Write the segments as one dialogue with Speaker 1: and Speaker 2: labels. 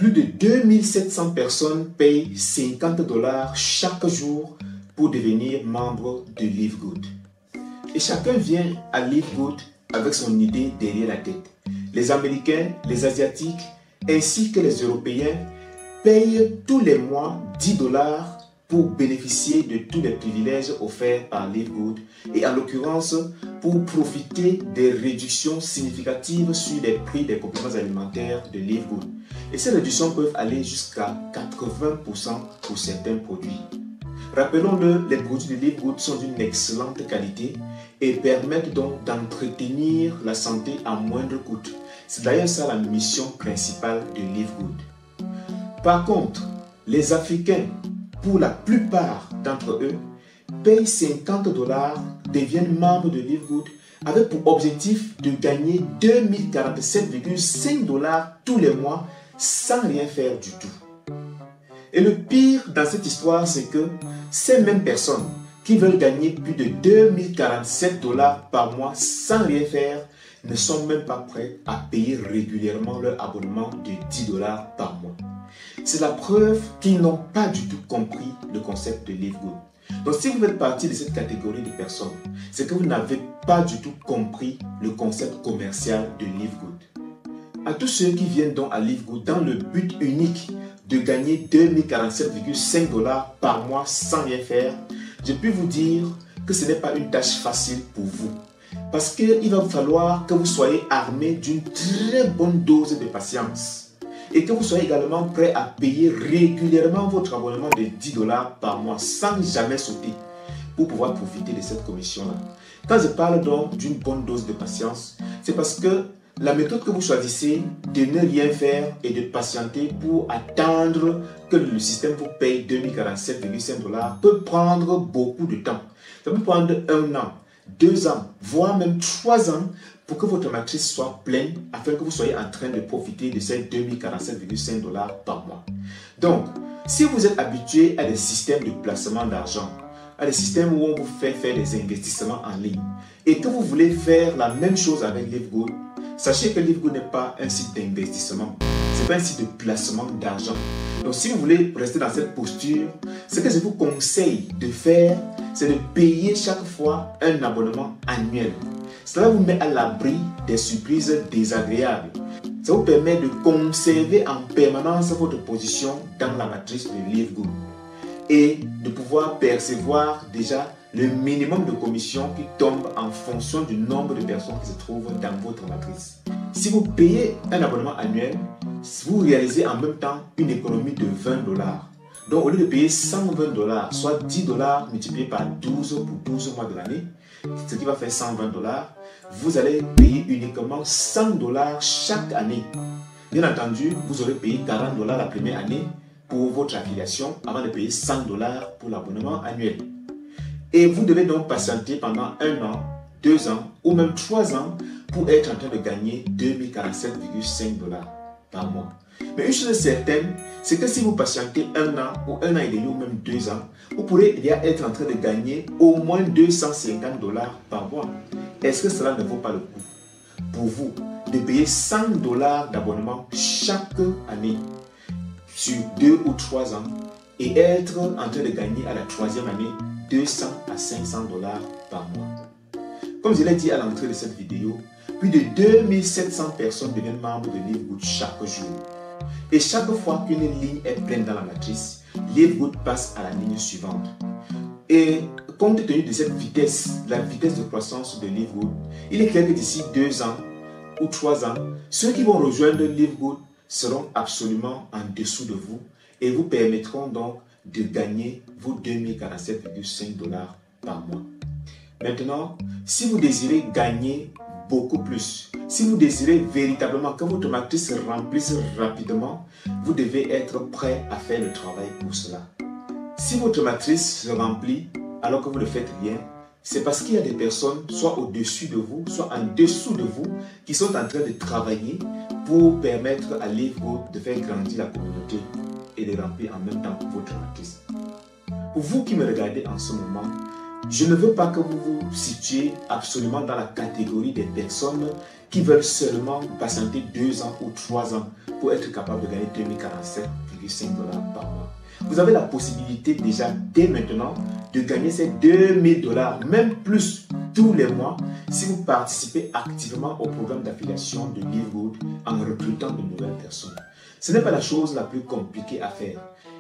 Speaker 1: Plus de 2700 personnes payent 50 $ chaque jour pour devenir membre de Live Good. Et chacun vient à Live Good avec son idée derrière la tête. Les Américains, les Asiatiques ainsi que les Européens payent tous les mois 10 $ pour bénéficier de tous les privilèges offerts par Live Good et en l'occurrence pour profiter des réductions significatives sur les prix des compléments alimentaires de Live Good. Et ces réductions peuvent aller jusqu'à 80% pour certains produits. Rappelons-le, les produits de Live Good sont d'une excellente qualité et permettent donc d'entretenir la santé à moindre coût. C'est d'ailleurs ça la mission principale de Live Good. Par contre, les Africains, pour la plupart d'entre eux, payent 50 $, deviennent membres de Live Good avec pour objectif de gagner 2047,5 $ tous les mois sans rien faire du tout. Et le pire dans cette histoire, c'est que ces mêmes personnes qui veulent gagner plus de 2047 $ par mois sans rien faire ne sont même pas prêts à payer régulièrement leur abonnement de 10 $ par mois. C'est la preuve qu'ils n'ont pas du tout compris le concept de Live Good. Donc si vous faites partie de cette catégorie de personnes, c'est que vous n'avez pas du tout compris le concept commercial de Live Good. À tous ceux qui viennent donc à Live Good dans le but unique de gagner 2047,5 $ par mois sans rien faire, je puis vous dire que ce n'est pas une tâche facile pour vous. Parce qu'il va falloir que vous soyez armé d'une très bonne dose de patience. Et que vous soyez également prêt à payer régulièrement votre abonnement de 10 $ par mois sans jamais sauter pour pouvoir profiter de cette commission-là. Quand je parle donc d'une bonne dose de patience, c'est parce que la méthode que vous choisissez de ne rien faire et de patienter pour attendre que le système vous paye 2047,5 $ peut prendre beaucoup de temps. Ça peut prendre 1 an, 2 ans, voire même 3 ans pour que votre matrice soit pleine afin que vous soyez en train de profiter de ces 2047,5 $ par mois. Donc, si vous êtes habitué à des systèmes de placement d'argent, à des systèmes où on vous fait faire des investissements en ligne et que vous voulez faire la même chose avec Live Good, sachez que Live Good n'est pas un site d'investissement, ce n'est pas un site de placement d'argent. Donc si vous voulez rester dans cette posture, ce que je vous conseille de faire, c'est de payer chaque fois un abonnement annuel. Cela vous met à l'abri des surprises désagréables. Ça vous permet de conserver en permanence votre position dans la matrice de Live Good et de pouvoir percevoir déjà le minimum de commission qui tombe en fonction du nombre de personnes qui se trouvent dans votre matrice. Si vous payez un abonnement annuel, vous réalisez en même temps une économie de 20 $. Donc au lieu de payer 120 $, soit 10 $ multiplié par 12 pour 12 mois de l'année, ce qui va faire 120 $, vous allez payer uniquement 100 $ chaque année. Bien entendu, vous aurez payé 40 $ la première année pour votre affiliation avant de payer 100 $ pour l'abonnement annuel. Et vous devez donc patienter pendant 1 an, 2 ans ou même 3 ans pour être en train de gagner 2047,5 $ par mois. Mais une chose est certaine, c'est que si vous patientez 1 an ou 1 an et demi ou même 2 ans, vous pourrez déjà être en train de gagner au moins 250 $ par mois. Est-ce que cela ne vaut pas le coup pour vous de payer 100 $ d'abonnement chaque année sur 2 ou 3 ans et être en train de gagner à la 3e année 200 à 500 $ par mois? Comme je l'ai dit à l'entrée de cette vidéo, plus de 2700 personnes deviennent membres de Live Good chaque jour. Et chaque fois qu'une ligne est pleine dans la matrice, Live Good passe à la ligne suivante. Et compte tenu de cette vitesse, la vitesse de croissance de Live Good, il est clair que d'ici 2 ans ou 3 ans, ceux qui vont rejoindre Live Good seront absolument en dessous de vous et vous permettront donc de gagner vos 2047,5 $ par mois. Maintenant, si vous désirez gagner beaucoup plus, si vous désirez véritablement que votre matrice se remplisse rapidement, vous devez être prêt à faire le travail pour cela. Si votre matrice se remplit alors que vous ne faites rien, c'est parce qu'il y a des personnes, soit au-dessus de vous, soit en dessous de vous, qui sont en train de travailler pour permettre à Live Good de faire grandir la communauté et de remplir en même temps votre matrice. Pour vous qui me regardez en ce moment, je ne veux pas que vous vous situiez absolument dans la catégorie des personnes qui veulent seulement patienter 2 ans ou 3 ans pour être capable de gagner 2047,5 $ par mois. Vous avez la possibilité déjà dès maintenant de gagner ces 2000 $, même plus tous les mois, si vous participez activement au programme d'affiliation de LiveGood en recrutant de nouvelles personnes. Ce n'est pas la chose la plus compliquée à faire.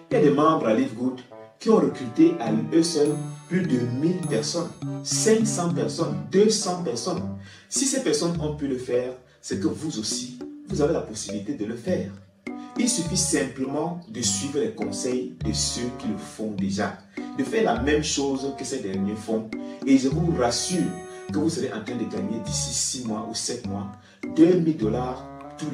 Speaker 1: Il y a des membres à LiveGood qui ont recruté à eux seuls plus de 1000 personnes, 500 personnes, 200 personnes. Si ces personnes ont pu le faire, c'est que vous aussi, vous avez la possibilité de le faire. Il suffit simplement de suivre les conseils de ceux qui le font déjà, de faire la même chose que ces derniers font, et je vous rassure que vous serez en train de gagner d'ici 6 mois ou 7 mois 2000 $ tous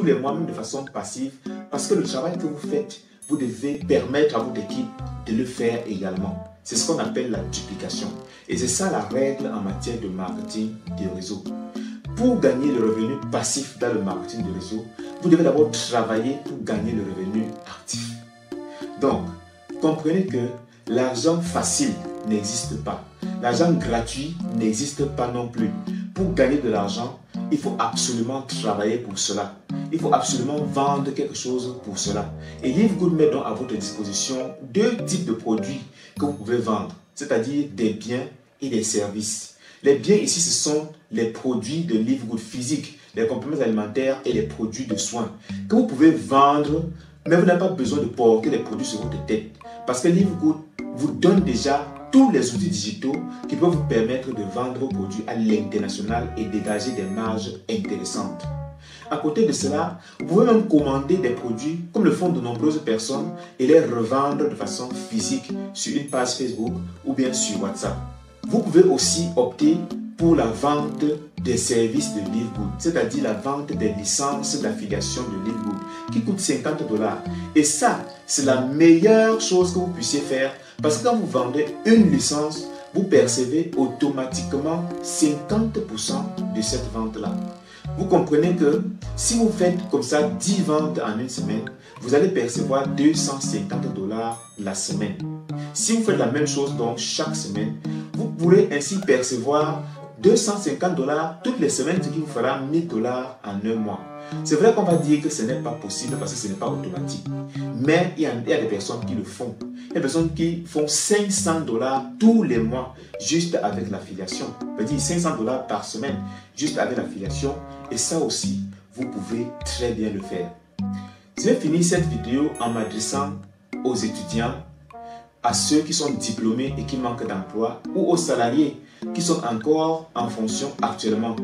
Speaker 1: les mois, même de façon passive, parce que le travail que vous faites, vous devez permettre à votre équipe de le faire également. C'est ce qu'on appelle la duplication. Et c'est ça la règle en matière de marketing de réseau. Pour gagner le revenu passif dans le marketing de réseau, vous devez d'abord travailler pour gagner le revenu actif. Donc, comprenez que l'argent facile n'existe pas. L'argent gratuit n'existe pas non plus. Pour gagner de l'argent, il faut absolument travailler pour cela. Il faut absolument vendre quelque chose pour cela. Et LiveGood met donc à votre disposition 2 types de produits que vous pouvez vendre, c'est-à-dire des biens et des services. Les biens ici, ce sont les produits de LiveGood physiques, les compléments alimentaires et les produits de soins que vous pouvez vendre, mais vous n'avez pas besoin de porter les produits sur votre tête parce que LiveGood vous donne déjà tous les outils digitaux qui peuvent vous permettre de vendre vos produits à l'international et dégager des marges intéressantes. À côté de cela, vous pouvez même commander des produits comme le font de nombreuses personnes et les revendre de façon physique sur une page Facebook ou bien sur WhatsApp. Vous pouvez aussi opter pour la vente des services de LiveGood, c'est-à-dire la vente des licences d'affiliation de LiveGood qui coûtent 50 $. Et ça, c'est la meilleure chose que vous puissiez faire parce que quand vous vendez une licence, vous percevez automatiquement 50% de cette vente-là. Vous comprenez que si vous faites comme ça 10 ventes en une semaine, vous allez percevoir 250 $ la semaine. Si vous faites la même chose donc chaque semaine, vous pourrez ainsi percevoir 250 $ toutes les semaines, ce qui vous fera 1000 $ en un mois. C'est vrai qu'on va dire que ce n'est pas possible parce que ce n'est pas automatique. Mais il y a des personnes qui le font. Il y a des personnes qui font 500 $ tous les mois juste avec l'affiliation. On va dire 500 $ par semaine juste avec l'affiliation. Et ça aussi, vous pouvez très bien le faire. Je vais finir cette vidéo en m'adressant aux étudiants, à ceux qui sont diplômés et qui manquent d'emploi ou aux salariés qui sont encore en fonction actuellement.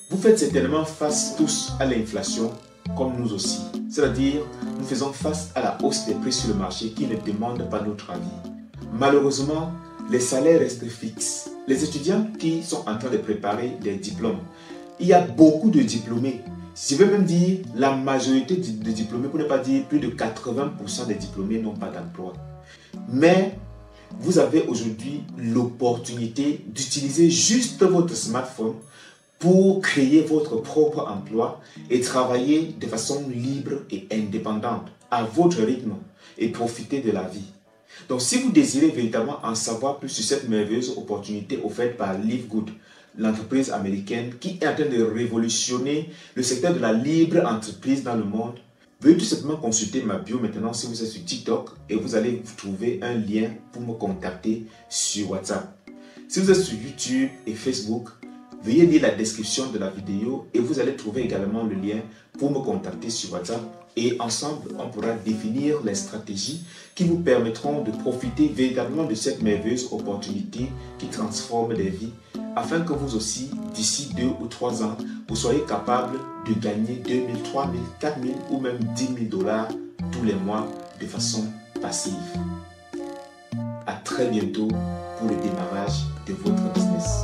Speaker 1: Vous faites certainement face tous à l'inflation comme nous aussi. C'est-à-dire, nous faisons face à la hausse des prix sur le marché qui ne demande pas notre avis. Malheureusement, les salaires restent fixes. Les étudiants qui sont en train de préparer des diplômes, il y a beaucoup de diplômés. Je veux même dire la majorité des diplômés, pour ne pas dire plus de 80% des diplômés n'ont pas d'emploi. Mais vous avez aujourd'hui l'opportunité d'utiliser juste votre smartphone pour créer votre propre emploi et travailler de façon libre et indépendante à votre rythme et profiter de la vie. Donc si vous désirez véritablement en savoir plus sur cette merveilleuse opportunité offerte par LiveGood, l'entreprise américaine qui est en train de révolutionner le secteur de la libre entreprise dans le monde, veuillez tout simplement consulter ma bio maintenant si vous êtes sur TikTok et vous allez trouver un lien pour me contacter sur WhatsApp. Si vous êtes sur YouTube et Facebook, veuillez lire la description de la vidéo et vous allez trouver également le lien pour me contacter sur WhatsApp et ensemble on pourra définir les stratégies qui vous permettront de profiter véritablement de cette merveilleuse opportunité qui transforme des vies afin que vous aussi, d'ici 2 ou 3 ans, vous soyez capable de gagner 2 000, 3 000, 4 000 ou même 10 000 $ tous les mois de façon passive. À très bientôt pour le démarrage de votre business.